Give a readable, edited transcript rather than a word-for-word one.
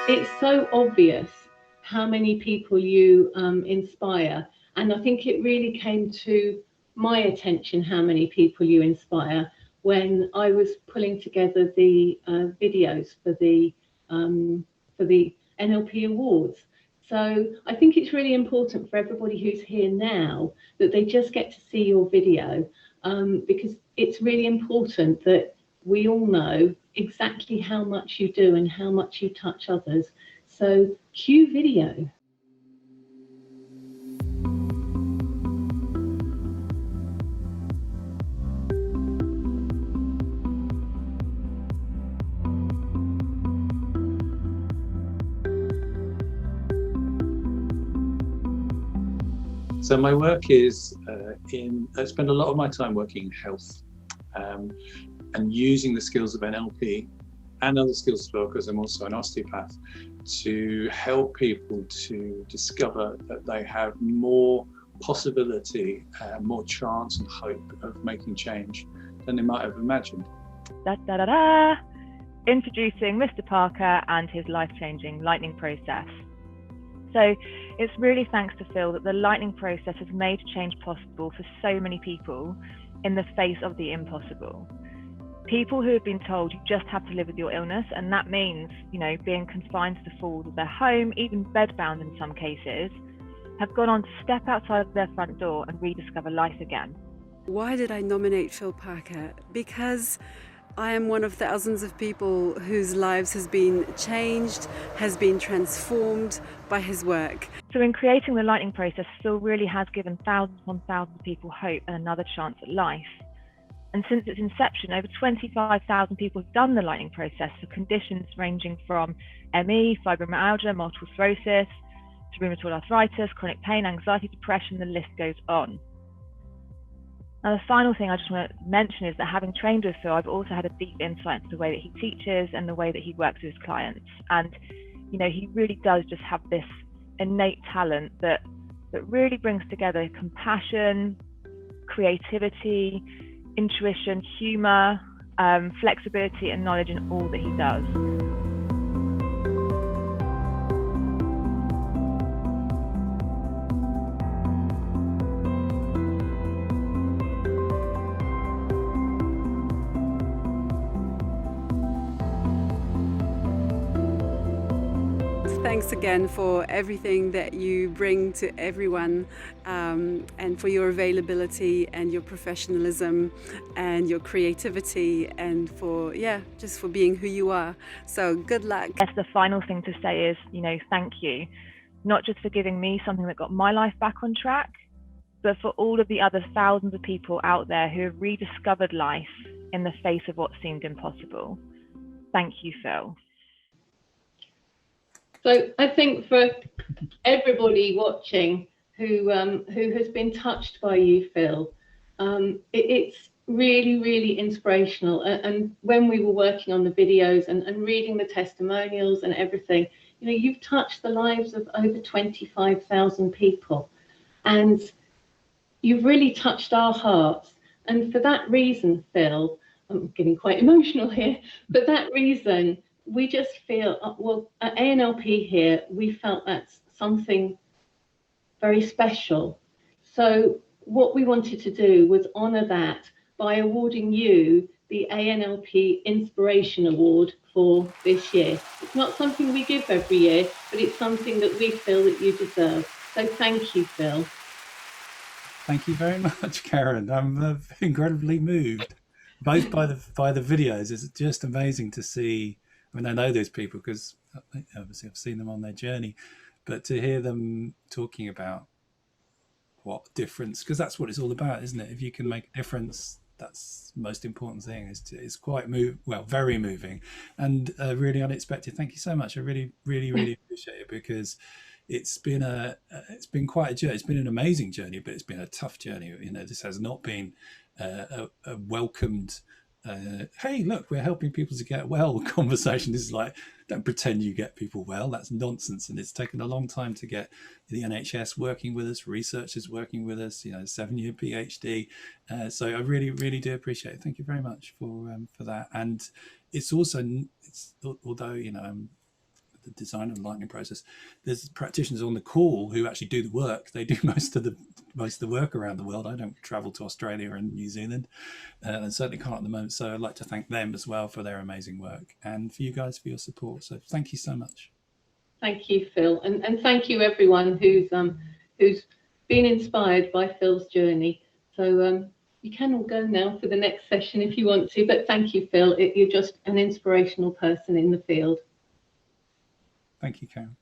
it's so obvious how many people you inspire. And I think it really came to my attention how many people you inspire when I was pulling together the videos for the NLP Awards. So I think it's really important for everybody who's here now that they just get to see your video, because it's really important that we all know exactly how much you do and how much you touch others. So cue video. So my work is I spend a lot of my time working in health, and using the skills of NLP and other skills as well, because I'm also an osteopath, to help people to discover that they have more possibility, more chance and hope of making change than they might have imagined. Da, da, da, da. Introducing Mr. Parker and his life-changing lightning process. So it's really thanks to Phil that the lightning process has made change possible for so many people in the face of the impossible. People who have been told you just have to live with your illness, and that means, being confined to the four walls of their home, even bedbound in some cases, have gone on to step outside their front door and rediscover life again. Why did I nominate Phil Parker? Because I am one of thousands of people whose lives has been changed, has been transformed by his work. So in creating the lightning process, Phil really has given thousands upon thousands of people hope and another chance at life. And since its inception, over 25,000 people have done the lightning process for conditions ranging from ME, fibromyalgia, multiple sclerosis, to rheumatoid arthritis, chronic pain, anxiety, depression, the list goes on. Now, the final thing I just want to mention is that having trained with Phil, I've also had a deep insight into the way that he teaches and the way that he works with his clients. And, he really does just have this innate talent that really brings together compassion, creativity, intuition, humor, flexibility and knowledge in all that he does. Thanks again for everything that you bring to everyone, and for your availability and your professionalism and your creativity, and for just for being who you are. So good luck. Yes, the final thing to say is, thank you, not just for giving me something that got my life back on track, but for all of the other thousands of people out there who have rediscovered life in the face of what seemed impossible. Thank you, Phil. So I think for everybody watching who has been touched by you, Phil, it's really, really inspirational. And when we were working on the videos and reading the testimonials and everything, you've touched the lives of over 25,000 people, and you've really touched our hearts. And for that reason, Phil, I'm getting quite emotional here, but that reason, we just feel, at ANLP here, we felt that's something very special. So what we wanted to do was honour that by awarding you the ANLP Inspiration Award for this year. It's not something we give every year, but it's something that we feel that you deserve. So thank you, Phil. Thank you very much, Karen. I'm incredibly moved, both by the videos. It's just amazing to see. I mean, I know those people because obviously I've seen them on their journey, but to hear them talking about what difference, because that's what it's all about, isn't it? If you can make a difference, that's the most important thing. It's quite very moving and really unexpected. Thank you so much. I really, really, really appreciate it, because it's been quite a journey. It's been an amazing journey, but it's been a tough journey. This has not been a welcomed. Hey, look, we're helping people to get well conversation. This is like, don't pretend you get people well. That's nonsense. And it's taken a long time to get the NHS working with us, researchers working with us, 7-year PhD. So I really, really do appreciate it. Thank you very much for that. And it's also, although, the design of the lightning process. There's practitioners on the call who actually do the work. They do most of the work around the world. I don't travel to Australia and New Zealand, and certainly can't at the moment. So I'd like to thank them as well for their amazing work, and for you guys for your support. So thank you so much. Thank you, Phil, and thank you everyone who's been inspired by Phil's journey. So you can all go now for the next session if you want to, but thank you, Phil. You're just an inspirational person in the field. Thank you, Karen.